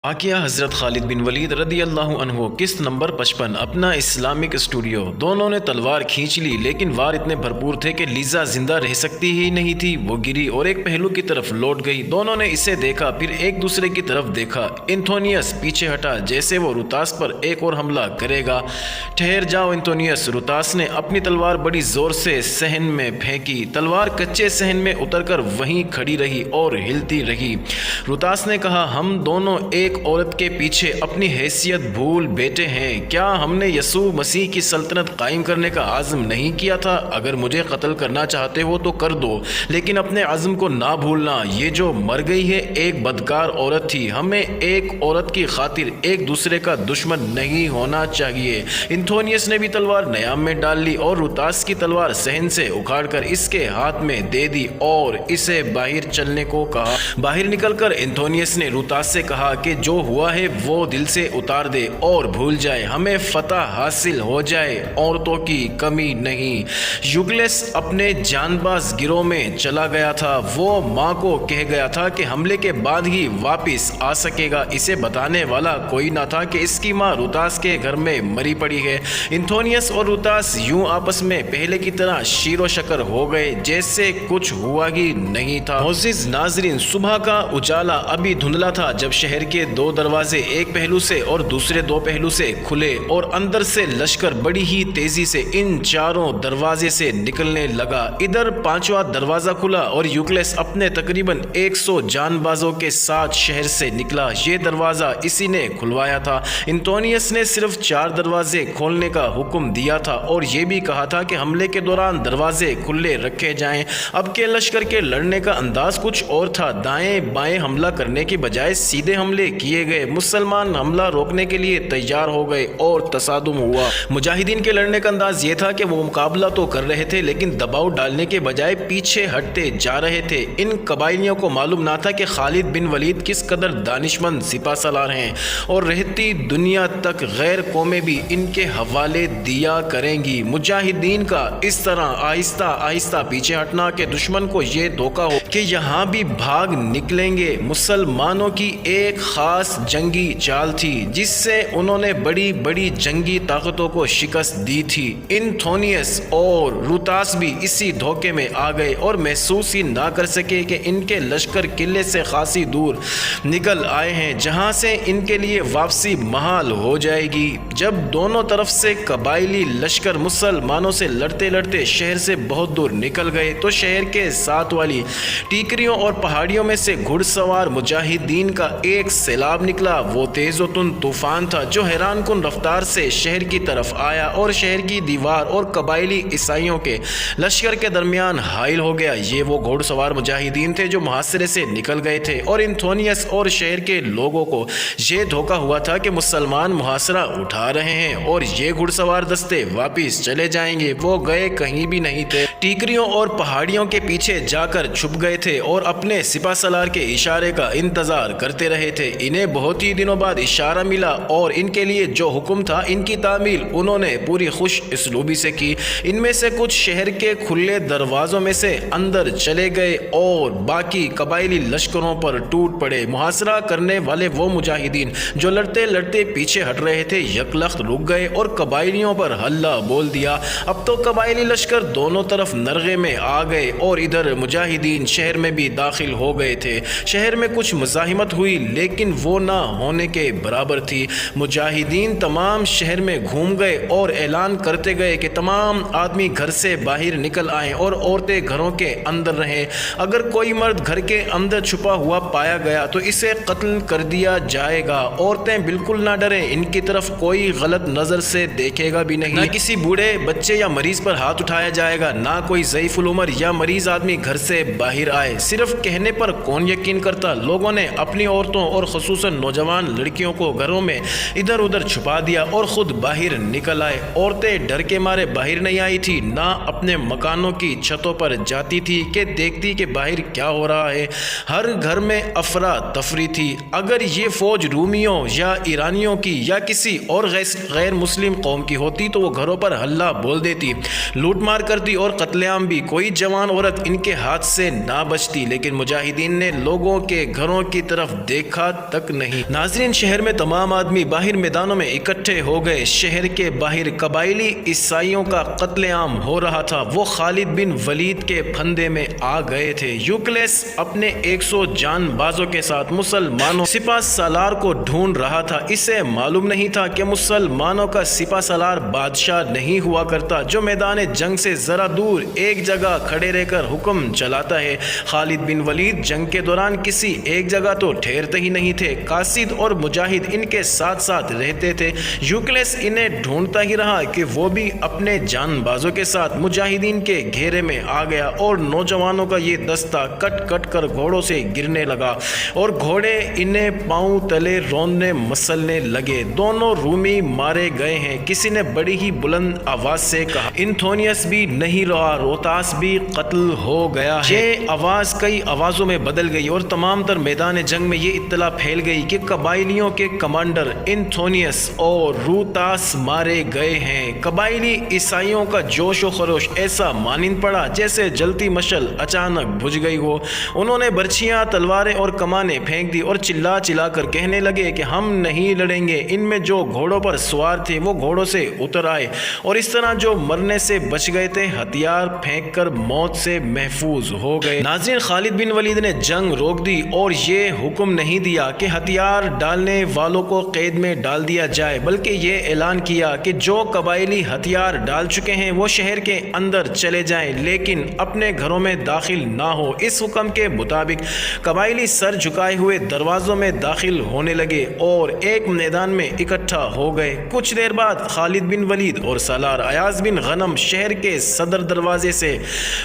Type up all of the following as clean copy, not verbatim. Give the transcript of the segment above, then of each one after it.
واقعہ حضرت خالد بن ولید رضی اللہ عنہ قسط نمبر 55 اپنا اسلامک اسٹوڈیو۔ دونوں نے تلوار کھینچ لی لیکن وار اتنے بھرپور تھے کہ لیزا زندہ رہ سکتی ہی نہیں تھی۔ وہ گری اور ایک پہلو کی طرف لوٹ گئی۔ دونوں نے اسے دیکھا، پھر ایک دوسرے کی طرف دیکھا۔ انتونیس پیچھے ہٹا جیسے وہ روتاس پر ایک اور حملہ کرے گا۔ ٹھہر جاؤ انتونیس، روتاس نے اپنی تلوار بڑی زور سے صحن میں پھینکی۔ تلوار کچے صحن میں اتر کر وہیں کھڑی رہی اور ہلتی رہی۔ روتاس نے کہا، ہم دونوں ایک عورت کے پیچھے اپنی حیثیت بھول بیٹھے ہیں۔ کیا ہم نے یسوع مسیح کی سلطنت قائم کرنے کا عزم نہیں کیا تھا؟ اگر مجھے قتل کرنا چاہتے ہو تو کر دو، لیکن اپنے عزم کو نہ بھولنا۔ یہ جو مر گئی ہے ایک بدکار عورت تھی۔ ہمیں ایک عورت کی خاطر ایک دوسرے کا دشمن نہیں ہونا چاہیے۔ انتونیس نے بھی تلوار نیام میں ڈال لی اور روتاس کی تلوار صحن سے اکھاڑ کر اس کے ہاتھ میں دے دی اور اسے باہر چلنے کو کہا۔ باہر نکل کر انتونیس نے روتاس سے کہا کہ جو ہوا ہے وہ دل سے اتار دے اور بھول جائے، ہمیں فتح حاصل ہو جائے، عورتوں کی کمی نہیں۔ یوگلس اپنے جان باز گروہ میں چلا گیا تھا۔ وہ ماں کو کہہ گیا تھا کہ حملے کے بعد ہی واپس آ سکے گا۔ اسے بتانے والا کوئی نہ تھا کہ اس کی ماں روتاس کے گھر میں مری پڑی ہے۔ انتونیس اور روتاس یوں آپس میں پہلے کی طرح شیر و شکر ہو گئے جیسے کچھ ہوا ہی نہیں تھا۔ معزز ناظرین، صبح کا اجالا ابھی دھندلا تھا جب شہر کے دو دروازے ایک پہلو سے اور دوسرے دو پہلو سے کھلے اور اندر سے لشکر بڑی ہی تیزی سے ان چاروں دروازے سے نکلنے لگا۔ ادھر پانچواں دروازہ کھلا اور یوکلس اپنے تقریباً 100 جان بازوں کے ساتھ شہر سے نکلا۔ یہ دروازہ اسی نے کھلوایا تھا۔ انتونیس نے صرف 4 دروازے کھولنے کا حکم دیا تھا اور یہ بھی کہا تھا کہ حملے کے دوران دروازے کھلے رکھے جائیں۔ اب کے لشکر کے لڑنے کا انداز کچھ اور تھا۔ دائیں بائیں حملہ کرنے کی بجائے سیدھے حملے کیے گئے۔ مسلمان حملہ روکنے کے لیے تیار ہو گئے اور تصادم ہوا۔ مجاہدین کے لڑنے کا انداز یہ تھا کہ وہ مقابلہ تو کر رہے تھے لیکن دباؤ ڈالنے کے بجائے پیچھے ہٹتے جا رہے تھے۔ ان قبائلیوں کو معلوم نہ تھا کہ خالد بن ولید کس قدر دانشمند سپہ سالار ہیں اور رہتی دنیا تک غیر قومیں بھی ان کے حوالے دیا کریں گی۔ مجاہدین کا اس طرح آہستہ آہستہ پیچھے ہٹنا کہ دشمن کو یہ دھوکہ ہو کہ یہاں بھی بھاگ نکلیں گے، مسلمانوں کی ایک خاص جنگی چال تھی جس سے انہوں نے بڑی بڑی جنگی طاقتوں کو شکست دی تھی۔ انتونیس اور روتاس بھی اسی دھوکے میں آ گئے اور محسوس ہی نہ کر سکے کہ ان کے لشکر قلعے سے خاصی دور نکل آئے ہیں جہاں سے ان کے لیے واپسی محال ہو جائے گی۔ جب دونوں طرف سے قبائلی لشکر مسلمانوں سے لڑتے لڑتے شہر سے بہت دور نکل گئے تو شہر کے ساتھ والی ٹیکریوں اور پہاڑیوں میں سے گھڑ سوار مجاہدین کا ایک سیلاب نکلا۔ وہ تیز و تند طوفان تھا جو حیران کن رفتار سے شہر کی طرف آیا اور شہر کی دیوار اور قبائلی عیسائیوں کے لشکر کے درمیان حائل ہو گیا۔ یہ وہ گھوڑ سوار مجاہدین تھے جو محاصرے سے نکل گئے تھے اور انتونیس اور شہر کے لوگوں کو یہ دھوکہ ہوا تھا کہ مسلمان محاصرہ اٹھا رہے ہیں اور یہ گھڑ سوار دستے واپس چلے جائیں گے۔ وہ گئے کہیں بھی نہیں تھے، ٹیکریوں اور پہاڑیوں کے پیچھے جا کر چھپ گئے تھے اور اپنے سپہ سالار کے اشارے کا انتظار کرتے رہے تھے۔ انہیں بہت ہی دنوں بعد اشارہ ملا اور ان کے لیے جو حکم تھا ان کی تعمیل انہوں نے پوری خوش اسلوبی سے کی۔ ان میں سے کچھ شہر کے کھلے دروازوں میں سے اندر چلے گئے اور باقی قبائلی لشکروں پر ٹوٹ پڑے۔ محاصرہ کرنے والے وہ مجاہدین جو لڑتے لڑتے پیچھے ہٹ رہے تھے یکلخت رک گئے اور قبائلیوں پر ہلہ بول دیا۔ اب تو قبائلی لشکر دونوں طرف نرغے میں آ گئے اور ادھر مجاہدین شہر میں بھی داخل ہو گئے تھے۔ شہر میں کچھ مزاحمت ہوئی لیکن وہ نہ ہونے کے برابر تھی۔ مجاہدین تمام شہر میں گھوم گئے اور اعلان کرتے گئے کہ تمام آدمی گھر سے باہر نکل آئیں اور عورتیں گھروں کے اندر رہیں۔ اگر کوئی مرد گھر کے اندر چھپا ہوا پایا گیا تو اسے قتل کر دیا جائے گا۔ عورتیں بالکل نہ ڈریں، ان کی طرف کوئی غلط نظر سے دیکھے گا بھی نہیں۔ نہ کسی بوڑھے بچے یا مریض پر ہاتھ اٹھایا جائے گا، نہ کوئی ضعیف العمر یا مریض آدمی گھر سے باہر آئے۔ صرف کہنے پر کون یقین کرتا؟ لوگوں نے اپنی عورتوں اور خصوصاً نوجوان لڑکیوں کو گھروں میں ادھر ادھر چھپا دیا اور خود باہر نکل آئے۔ عورتیں ڈر کے مارے باہر نہیں آئی تھی، نہ اپنے مکانوں کی چھتوں پر جاتی تھی کہ دیکھتی کہ باہر کیا ہو رہا ہے۔ ہر گھر میں افراتفری تھی۔ اگر یہ فوج رومیوں یا ایرانیوں کی یا کسی اور غیر مسلم قوم کی ہوتی تو وہ گھروں پر ہلہ بول دیتی، لوٹ مار کرتی اور قتل عام بھی۔ کوئی جوان عورت ان کے ہاتھ سے نہ بچتی، لیکن مجاہدین نے لوگوں کے گھروں کی طرف دیکھا تک نہیں۔ ناظرین، شہر میں تمام آدمی باہر میدانوں میں اکٹھے ہو گئے۔ شہر کے باہر قبائلی عیسائیوں کا قتل عام ہو رہا تھا۔ وہ خالد بن ولید کے پھندے میں آ گئے تھے۔ یوکلس اپنے 100 جان بازوں کے ساتھ مسلمانوں سپہ سالار کو ڈھونڈ رہا تھا۔ اسے معلوم نہیں تھا کہ مسلمانوں کا سپہ سالار بادشاہ نہیں ہوا کرتا جو میدان جنگ سے ذرا دور ایک جگہ کھڑے رہ کر حکم چلاتا ہے۔ خالد بن ولید جنگ کے دوران کسی ایک جگہ تو ٹھہرتے ہی نہیں تھے۔ قاصد اور مجاہد ان کے ساتھ ساتھ رہتے تھے۔ یوکلس انہیں ڈھونڈتا ہی رہا کہ وہ بھی اپنے جان بازوں کے ساتھ مجاہدین کے گھیرے میں آ گیا اور نوجوانوں کا یہ دستہ کٹ کٹ کر گھوڑوں سے گرنے لگا اور گھوڑے انہیں پاؤں تلے روندنے مسلنے لگے۔ دونوں رومی مارے گئے ہیں۔ کسی نے بڑی ہی بلند آواز سے کہا، انتھونیس بھی نہیں رہا، روتاس بھی قتل ہو گیا ہے۔ یہ آواز کئی آوازوں میں بدل گئی اور تمام تر میدان جنگ میں یہ اطلاع پھیل گئی کہ قبائلیوں کے کمانڈر انتھونیس اور روتاس مارے گئے ہیں۔ قبائلی عیسائیوں کا جوش و خروش ایسا مانند پڑا جیسے جلتی مشعل اچانک بجھ گئی ہو۔ انہوں نے برچھیاں، تلواریں اور کمانیں پھینک دی اور چلا چلا کر کہنے لگے کہ ہم نہیں لڑیں گے۔ ان میں جو گھوڑوں پر سوار تھے وہ گھوڑوں سے اتر آئے اور اس طرح جو مرنے سے بچ گئے تھے ہتھیار پھینک کر موت سے محفوظ ہو گئے۔ ناظرین، خالد بن ولید نے جنگ روک دی اور یہ حکم نہیں دیا کہ ہتھیار ڈالنے والوں کو قید میں ڈال دیا جائے، بلکہ یہ اعلان کیا کہ جو قبائلی ہتھیار ڈال چکے ہیں وہ شہر کے اندر چلے جائیں لیکن اپنے گھروں میں داخل نہ ہو۔ اس حکم کے مطابق قبائلی سر جھکائے ہوئے دروازوں میں داخل ہونے لگے اور ایک میدان میں اکٹھا ہو گئے۔ کچھ دیر بعد خالد بن ولید اور سالار ایاز بن غنم شہر کے صدر دروازے سے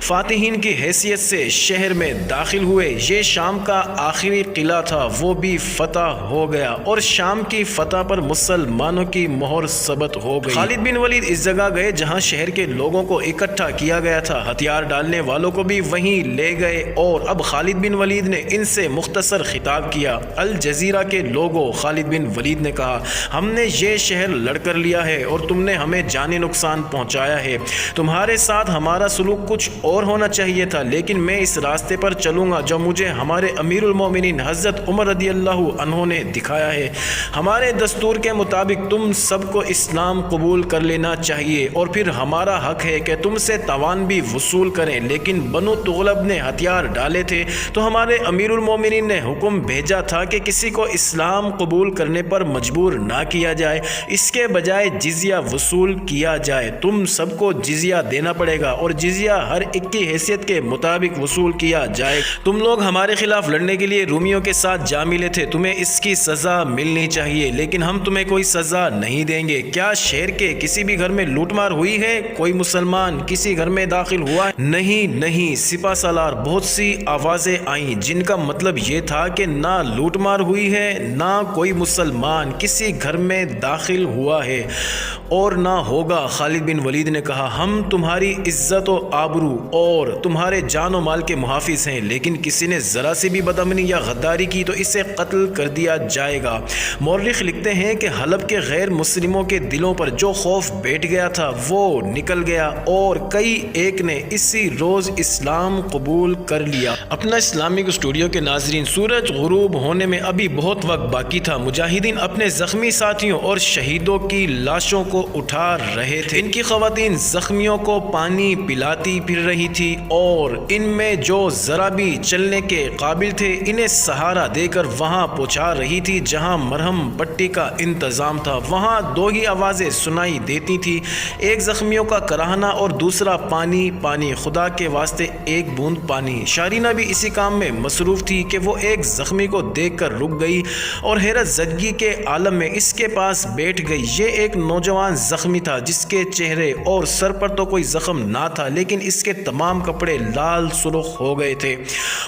فاتحین کی حیثیت سے شہر میں داخل ہوئے۔ یہ شام کا آخری قلعہ تھا، وہ بھی فتح ہو گیا اور شام کی فتح پر مسلمانوں کی مہر ثبت ہو گئی۔ خالد بن ولید اس جگہ گئے جہاں شہر کے لوگوں کو اکٹھا کیا گیا تھا۔ ہتھیار ڈالنے والوں کو بھی وہیں لے گئے اور اب خالد بن ولید نے ان سے مختصر خطاب کیا۔ الجزیرہ کے لوگوں، خالد بن ولید نے کہا، ہم نے یہ شہر لڑ کر لیا ہے اور تم نے ہمیں جانی نقصان پہنچایا ہے۔ تمہارے ساتھ ہمارا سلوک کچھ اور ہونا چاہیے تھا، لیکن میں اس راستے پر چلوں گا جو مجھے ہمارے امیر المومنین حضرت عمر رضی اللہ عنہ نے دکھایا ہے۔ ہمارے دستور کے مطابق تم سب کو اسلام قبول کر لینا چاہیے اور پھر ہمارا حق ہے کہ تم سے تاوان بھی وصول کریں، لیکن بنو تغلب نے ہتھیار ڈالے تھے تو ہمارے امیر المومنین نے حکم بھیجا تھا کہ کسی کو اسلام قبول کرنے پر مجبور نہ کیا جائے، اس کے بجائے جزیہ وصول کیا جائے۔ تم سب کو جزیہ دینا پڑے گا اور جزیہ ہر ایک کی حیثیت کے مطابق وصول کیا جائے۔ تم لوگ ہمارے خلاف لڑنے کے لیے رومیوں کے ساتھ جا ملے تھے، تمہیں اس کی سزا ملنی چاہیے، لیکن ہم تمہیں کوئی سزا نہیں دیں گے۔ کیا شہر کے کسی بھی گھر میں لوٹ مار ہوئی ہے؟ کوئی مسلمان کسی گھر میں داخل ہوا ہے؟ نہیں، سپہ سالار۔ بہت سی آوازیں آئیں جن کا مطلب یہ تھا کہ نہ لوٹ مار ہوئی ہے، نہ کوئی مسلمان کسی گھر میں داخل ہوا ہے اور نہ ہوگا۔ خالد بن ولید نے کہا، ہم تمہاری عزت و آبرو اور تمہارے جان و مال کے محافظ ہیں، لیکن کسی نے ذرا سی بھی بدامنی یا غداری کی تو اسے قتل کر دیا جائے گا۔ مورخ لکھتے ہیں کہ حلب کے غیر مسلموں کے دلوں پر جو خوف بیٹھ گیا تھا وہ نکل گیا اور کئی ایک نے اسی روز اسلام قبول کر لیا۔ اپنا اسلامک اسٹوڈیو کے ناظرین، سورج غروب ہونے میں ابھی بہت وقت باقی تھا۔ مجاہدین اپنے زخمی ساتھیوں اور شہیدوں کی لاشوں کو اٹھا رہے تھے۔ ان کی خواتین زخمیوں کو پانی پلاتی پھر رہی تھی اور ان میں جو ذرا بھی چلنے کے قابل تھے انہیں سہارا دے کر وہاں پہنچا رہی تھی جہاں مرہم پٹی کا انتظام تھا۔ وہاں دو ہی آوازیں سنائی دیتی تھی، ایک زخمیوں کا کراہنا اور دوسرا پانی پانی، خدا کے واسطے ایک بوند پانی۔ شارینہ بھی اسی کام میں مصروف تھی کہ وہ ایک زخمی کو دیکھ کر رک گئی اور حیرت زدگی کے عالم میں اس کے پاس بیٹھ گئی۔ یہ ایک نوجوان زخمی تھا جس کے چہرے اور سر پر تو کوئی زخم نہ تھا، لیکن اس کے تمام کپڑے لال سرخ ہو گئے تھے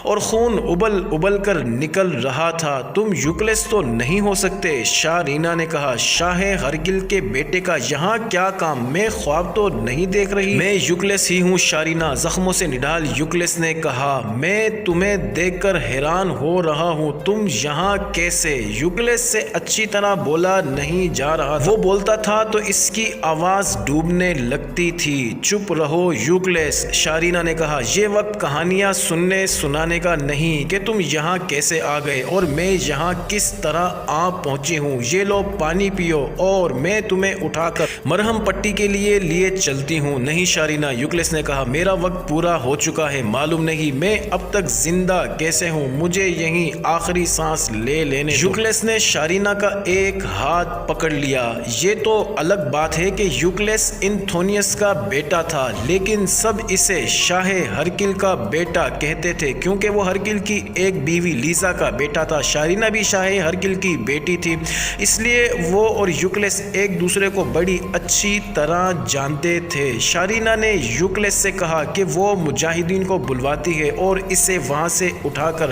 اور خون ابل ابل کر نکل رہا تھا۔ تم یوکلس تو نہیں ہو سکتے، شارینہ نے کہا۔ شاہ ہرگل کے بیٹے کا یہاں کیا کام؟ میں خواب تو نہیں دیکھ رہی۔ میں یوکلس ہی ہوں، شارینہ زخموں سے نڈال یوکلس نے کہا۔ میں تمہیں دیکھ کر حیران ہو رہا ہوں، تم یہاں کیسے؟ یوکلس سے اچھی طرح بولا نہیں جا رہا تھا۔ وہ بولتا تھا تو اس کی آواز ڈوبنے لگتی تھی۔ چپ رہو یوکلس، شارینہ نے کہا۔ یہ وقت کہانیاں سننے سنانے کا نہیں کہ تم یہاں کیسے آ گئے اور میں یہاں کس طرح آ پہنچی ہوں، یہ لو پانی پیو اور میں تمہیں اٹھا کر مرہم پٹی کے لیے چلتی ہوں۔ نہیں شارینہ، یوکلس نے کہا، میرا وقت پورا ہو چکا ہے، معلوم نہیں میں اب تک زندہ کیسے ہوں، مجھے یہیں آخری سانس لے لینے دو۔ یوکلس نے شارینہ کا ایک ہاتھ پکڑ لیا۔ یہ تو الگ بات ہے کہ یوکلس انتھونیس کا بیٹا تھا، لیکن سب اسے شاہ ہرکل کا بیٹا کہتے تھے کیونکہ وہ ہرکل کی ایک بیوی لیزا کا بیٹا تھا۔ شارینہ بھی شاہ ہرکل کی بیٹی تھی، اس لیے وہ اور یوکلس ایک دوسرے کو بڑی اچھی طرح جانتے تھے۔ شارینہ نے یوکلس سے کہا کہ وہ مجاہدین کو بلواتی ہے اور اسے وہاں سے اٹھا کر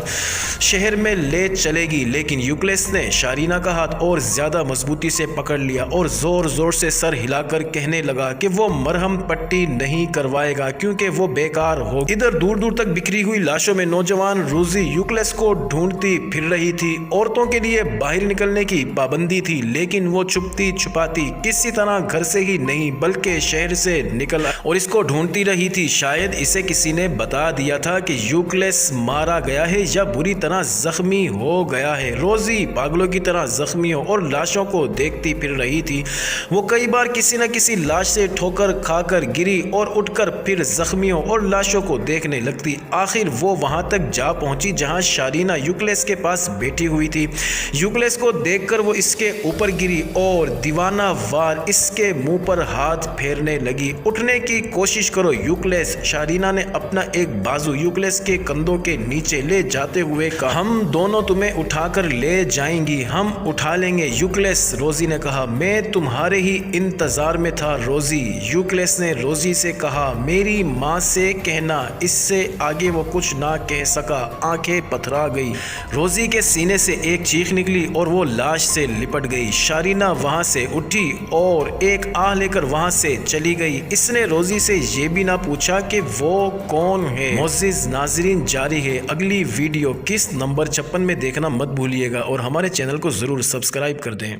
شہر میں لے چلے گی، لیکن یوکلس نے شارینہ کا ہاتھ اور زیادہ مضبوطی سے پکڑ لیا اور زور زور سے سر ہلا کر کہنے لگا کہ وہ مرہم پٹی نہیں کروائے گا کیونکہ وہ بیکار ہو۔ ادھر دور دور تک بکھری ہوئی لاشوں میں نوجوان روزی یوکلس کو ڈھونڈتی پھر رہی تھی۔ عورتوں کے لیے باہر نکلنے کی پابندی تھی، لیکن وہ چھپتی چھپاتی کسی طرح گھر سے ہی نہیں بلکہ شہر سے نکل اور اس کو ڈھونڈتی رہی تھی۔ شاید اسے کسی نے بتا دیا تھا کہ یوکلس مارا گیا ہے یا بری طرح زخمی ہو گیا ہے۔ روزی پاگلوں کی طرح زخمیوں اور لاشوں کو دیکھتی پھر رہی تھی۔ وہ کئی بار کسی نہ کسی لاش سے ٹھوکر کھا کر گری اور اٹھ کر پھر زخمیوں اور لاشوں کو دیکھنے لگتی۔ آخر وہ وہاں تک جا پہنچی جہاں شارینہ یوکلس کے پاس بیٹھی ہوئی تھی۔ یوکلس کو دیکھ کر وہ اس کے اوپر گری اور دیوانہ وار اس کے منہ پر ہاتھ پھیرنے لگی۔ اٹھنے کی کوشش کرو یوکلس، شارینہ نے اپنا ایک بازو یوکلس کے کندھوں کے نیچے لے جاتے ہوئے کہا، ہم دونوں تمہیں اٹھا کر لے جائیں گی، ہم اٹھا لیں گے یوکلس، روزی نے کہا۔ میں تمہارے ہی انتظار میں تھا روزی، یوکلس نے روزی سے کہا۔ میری ماں سے کہنا، اس سے آگے وہ کچھ نہ کہہ سکا، آنکھیں پتھرا گئی۔ روزی کے سینے سے ایک چیخ نکلی اور وہ لاش سے لپٹ گئی۔ شارینہ وہاں سے اٹھی اور ایک آہ لے کر وہاں سے چلی گئی۔ اس نے روزی سے یہ بھی نہ پوچھا کہ وہ کون ہے۔ معزز ناظرین، جاری ہے اگلی ویڈیو۔ قسط نمبر 56 میں دیکھنا مت بھولیے گا اور ہمارے چینل کو ضرور سبسکرائب کر دیں۔